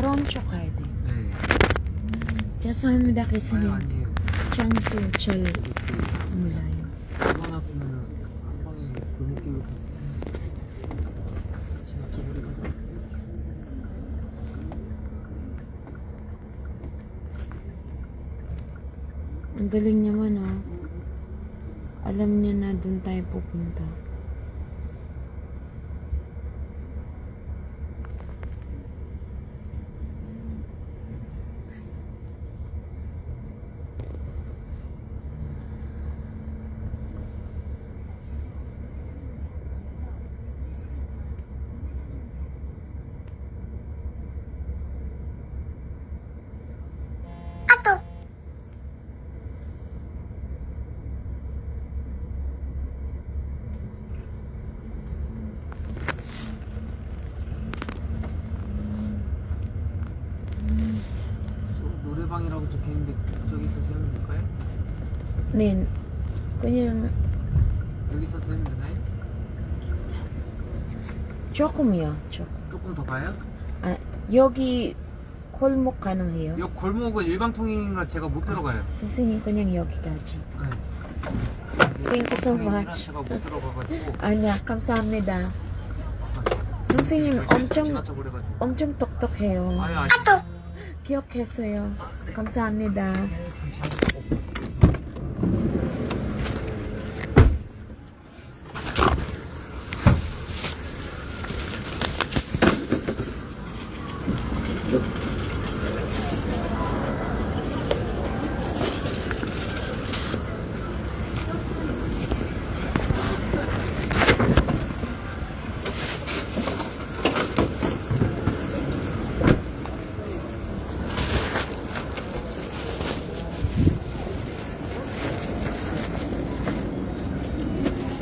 처음 촉가야 돼. 네. 죄송합니다, 기사님. 아니에요. 장소 잘 몰라요. 얼마 났으면은 한 방에 골목길로 갔을 때 지나쳐버리고. Ang galing naman, oh. Alam niya na doon tayo pupunta. 저 노래방이라고 적혀있는데 저기서 세우면 될까요? Nin, kanyang 여기서 세우면 되나요? 조금이요, 조금. 조금 더 가요? 아, 여기 골목 가능해요? 이 골목은 일반 통행이라 제가 못 들어가요. 선생님, 그냥 여기까지. 네. Thank you so 통행이라 much. 제가 못 들어가가지고. 아니야, 감사합니다. 선생님, 엄청, 지나쳐버려가지고. 엄청 똑똑해요. 아니. 기억했어요. 감사합니다.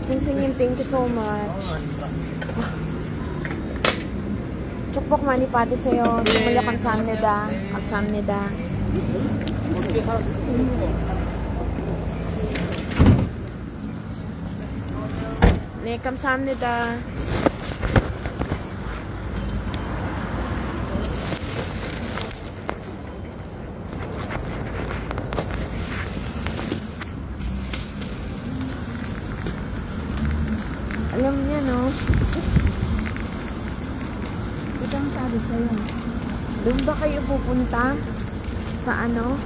선생님, thank you so much. 축복 많이 받으세요. 정말로 감사합니다. 감사합니다. 네, 감사합니다. Alam niya, no? Ito ang sabi sa'yo. Doon ba kayo pupunta? Sa ano?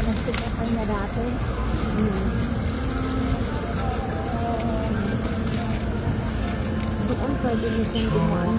Nagsitakay na dati. Doon pwede niyo siyang gumawa.